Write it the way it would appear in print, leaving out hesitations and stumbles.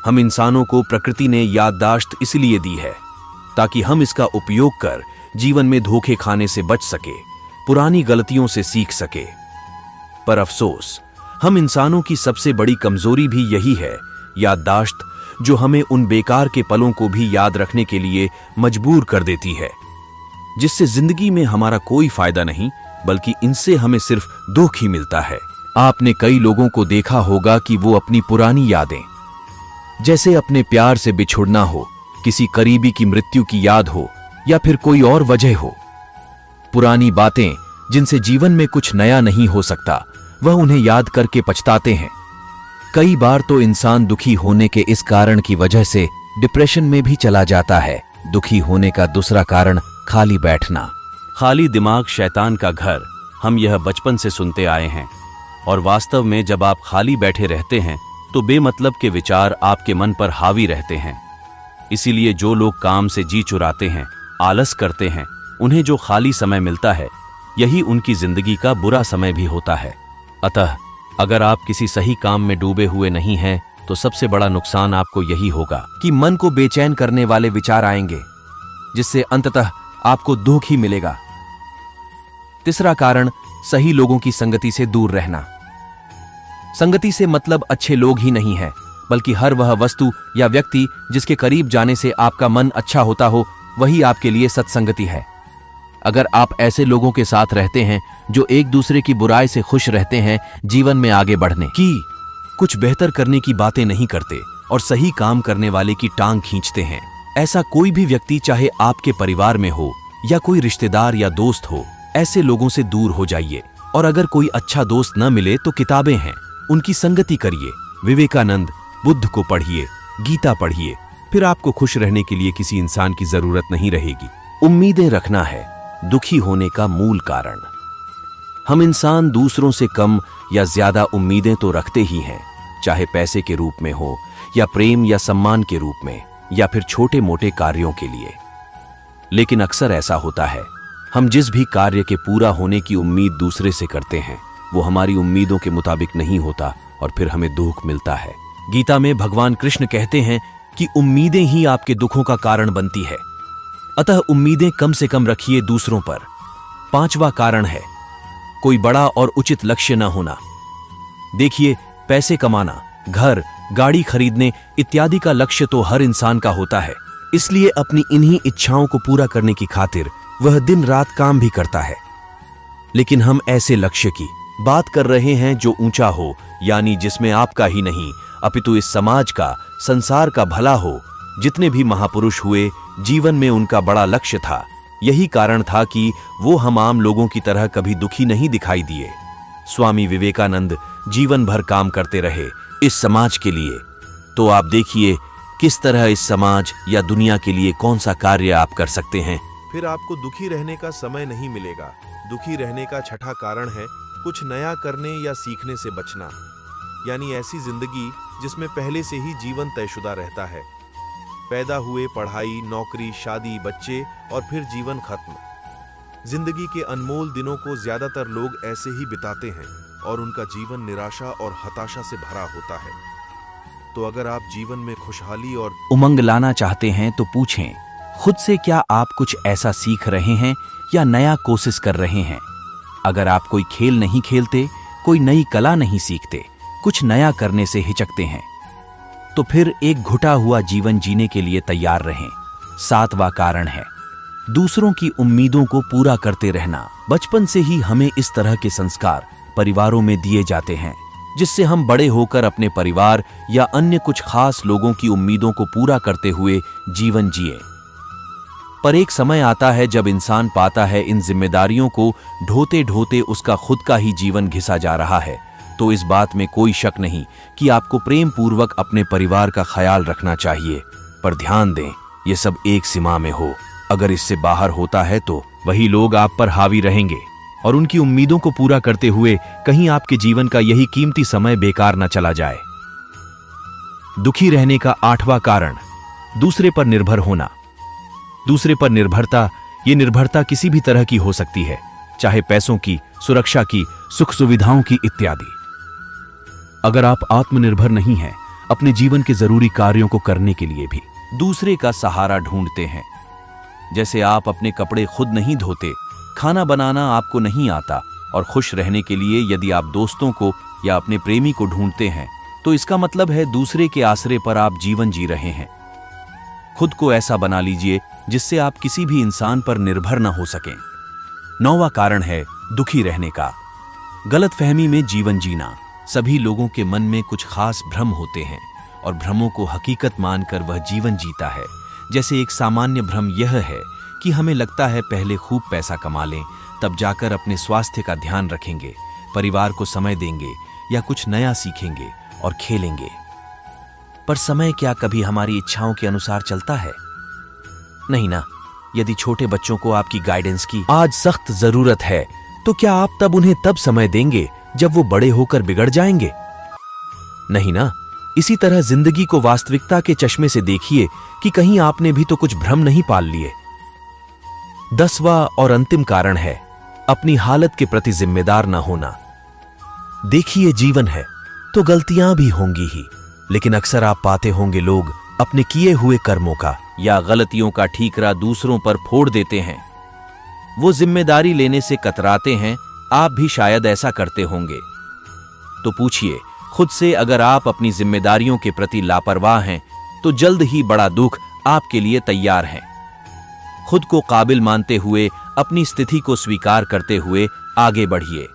हम इंसानों को प्रकृति ने याददाश्त इसलिए दी है ताकि हम इसका उपयोग कर जीवन में धोखे खाने से बच सके, पुरानी गलतियों से सीख सके। पर अफसोस, हम इंसानों की सबसे बड़ी कमजोरी भी यही है, याददाश्त, जो हमें उन बेकार के पलों को भी याद रखने के लिए मजबूर कर देती है, जिससे जिंदगी में हमारा कोई फायदा नहीं, बल्कि इनसे हमें सिर्फ दुख ही मिलता है। आपने कई लोगों को देखा होगा कि वो अपनी पुरानी यादें, जैसे अपने प्यार से बिछुड़ना हो, किसी करीबी की मृत्यु की याद हो, या फिर कोई और वजह हो, पुरानी बातें जिनसे जीवन में कुछ नया नहीं हो सकता, वह उन्हें याद करके पछताते हैं। कई बार तो इंसान दुखी होने के इस कारण की वजह से डिप्रेशन में भी चला जाता है। दुखी होने का दूसरा कारण खाली बैठना। खाली दिमाग शैतान का घर, हम यह बचपन से सुनते आए हैं, और वास्तव में जब आप खाली बैठे रहते हैं तो बेमतलब के विचार आपके मन पर हावी रहते हैं। इसीलिए जो लोग काम से जी चुराते हैं, आलस करते हैं, उन्हें जो खाली समय मिलता है, यही उनकी जिंदगी का बुरा समय भी होता है। अतः अगर आप किसी सही काम में डूबे हुए नहीं हैं, तो सबसे बड़ा नुकसान आपको यही होगा कि मन को बेचैन करने वाले विचार आएंगे, जिससे अंततः आपको दुख ही मिलेगा। तीसरा कारण, सही लोगों की संगति से दूर रहना। संगति से मतलब अच्छे लोग ही नहीं है, बल्कि हर वह वस्तु या व्यक्ति जिसके करीब जाने से आपका मन अच्छा होता हो, वही आपके लिए सत्संगति है। अगर आप ऐसे लोगों के साथ रहते हैं जो एक दूसरे की बुराई से खुश रहते हैं, जीवन में आगे बढ़ने की, कुछ बेहतर करने की बातें नहीं करते और सही काम करने वाले की टांग खींचते हैं, ऐसा कोई भी व्यक्ति, चाहे आपके परिवार में हो या कोई रिश्तेदार या दोस्त हो, ऐसे लोगों से दूर हो जाइए। और अगर कोई अच्छा दोस्त न मिले तो किताबें हैं, उनकी संगति करिए। विवेकानंद, बुद्ध को पढ़िए, गीता पढ़िए, फिर आपको खुश रहने के लिए किसी इंसान की जरूरत नहीं रहेगी। उम्मीदें रखना है दुखी होने का मूल कारण। हम इंसान दूसरों से कम या ज्यादा उम्मीदें तो रखते ही हैं, चाहे पैसे के रूप में हो, या प्रेम या सम्मान के रूप में, या फिर छोटे मोटे कार्यों के लिए। लेकिन अक्सर ऐसा होता है, हम जिस भी कार्य के पूरा होने की उम्मीद दूसरे से करते हैं, वो हमारी उम्मीदों के मुताबिक नहीं होता और फिर हमें दुख मिलता है। गीता में भगवान कृष्ण कहते हैं कि उम्मीदें ही आपके दुखों का कारण बनती है, अतः उम्मीदें कम से कम रखिए दूसरों पर। पांचवा कारण है कोई बड़ा और उचित लक्ष्य न होना। देखिए, पैसे कमाना, घर, गाड़ी खरीदने इत्यादि का लक्ष्य तो हर इंसान का होता है, इसलिए अपनी इन्हीं इच्छाओं को पूरा करने की खातिर वह दिन रात काम भी करता है। लेकिन हम ऐसे लक्ष्य की बात कर रहे हैं जो ऊंचा हो, यानी जिसमें आपका ही नहीं अपितु इस समाज का, संसार का भला हो। जितने भी महापुरुष हुए, जीवन में उनका बड़ा लक्ष्य था। यही कारण था कि वो हम आम लोगों की तरह कभी दुखी नहीं दिखाई दिए। स्वामी विवेकानंद जीवन भर काम करते रहे इस समाज के लिए। तो आप देखिए किस तरह इस समाज या दुनिया के लिए कौन सा कार्य आप कर सकते हैं। फिर आपको दुखी रहने का समय नहीं मिलेगा। दुखी रहने का छठा कारण है कुछ नया करने या सीखने से बचना, यानी ऐसी जिंदगी जिसमें पहले से ही जीवन तयशुदा रहता है। पैदा हुए, पढ़ाई, नौकरी, शादी, बच्चे और फिर जीवन खत्म। जिंदगी के अनमोल दिनों को ज्यादातर लोग ऐसे ही बिताते हैं और उनका जीवन निराशा और हताशा से भरा होता है। तो अगर आप जीवन में खुशहाली और उमंग लाना चाहते हैं तो पूछें खुद से, क्या आप कुछ ऐसा सीख रहे हैं या नया कोशिश कर रहे हैं। अगर आप कोई खेल नहीं खेलते, कोई नई कला नहीं सीखते, कुछ नया करने से हिचकते हैं, तो फिर एक घुटा हुआ जीवन जीने के लिए तैयार रहें। सातवां कारण है दूसरों की उम्मीदों को पूरा करते रहना। बचपन से ही हमें इस तरह के संस्कार परिवारों में दिए जाते हैं, जिससे हम बड़े होकर अपने परिवार या अन्य कुछ खास लोगों की उम्मीदों को पूरा करते हुए जीवन जिए। पर एक समय आता है जब इंसान पाता है इन जिम्मेदारियों को ढोते ढोते उसका खुद का ही जीवन घिसा जा रहा है। तो इस बात में कोई शक नहीं कि आपको प्रेम पूर्वक अपने परिवार का ख्याल रखना चाहिए, पर ध्यान दें ये सब एक सीमा में हो। अगर इससे बाहर होता है तो वही लोग आप पर हावी रहेंगे और उनकी उम्मीदों को पूरा करते हुए कहीं आपके जीवन का यही कीमती समय बेकार न चला जाए। दुखी रहने का आठवां कारण दूसरे पर निर्भर होना। दूसरे पर निर्भरता, ये निर्भरता किसी भी तरह की हो सकती है, चाहे पैसों की, सुरक्षा की, सुख सुविधाओं की इत्यादि। अगर आप आत्मनिर्भर नहीं हैं, अपने जीवन के जरूरी कार्यों को करने के लिए भी दूसरे का सहारा ढूंढते हैं। जैसे आप अपने कपड़े खुद नहीं धोते, खाना बनाना आपको नहीं आता, और खुश रहने के लिए यदि आप दोस्तों को या अपने प्रेमी को ढूंढते हैं, तो इसका मतलब है दूसरे के आसरे पर आप जीवन जी रहे हैं। खुद को ऐसा बना लीजिए जिससे आप किसी भी इंसान पर निर्भर न हो सकें। 9वां कारण है दुखी रहने का। गलतफहमी में जीवन जीना। सभी लोगों के मन में कुछ खास भ्रम होते हैं और भ्रमों को हकीकत मानकर वह जीवन जीता है। जैसे एक सामान्य भ्रम यह है कि हमें लगता है पहले खूब पैसा कमा लें, तब जाकर अपने स्वास्थ्य का ध्यान रखेंगे, परिवार को समय देंगे या कुछ नया सीखेंगे और खेलेंगे। पर समय क्या कभी हमारी इच्छाओं के अनुसार चलता है? नहीं ना। यदि छोटे बच्चों को आपकी गाइडेंस की आज सख्त जरूरत है, तो क्या आप तब उन्हें तब समय देंगे जब वो बड़े होकर बिगड़ जाएंगे? नहीं ना। इसी तरह जिंदगी को वास्तविकता के चश्मे से देखिए कि कहीं आपने भी तो कुछ भ्रम नहीं पाल लिए। 10वां और अंतिम कारण है अपनी हालत के प्रति जिम्मेदार ना होना। देखिए, जीवन है तो गलतियां भी होंगी ही, लेकिन अक्सर आप पाते होंगे लोग अपने किए हुए कर्मों का या गलतियों का ठीकरा दूसरों पर फोड़ देते हैं। वो जिम्मेदारी लेने से कतराते हैं। आप भी शायद ऐसा करते होंगे। तो पूछिए खुद से, अगर आप अपनी जिम्मेदारियों के प्रति लापरवाह हैं तो जल्द ही बड़ा दुख आपके लिए तैयार है। खुद को काबिल मानते हुए, अपनी स्थिति को स्वीकार करते हुए आगे बढ़िए।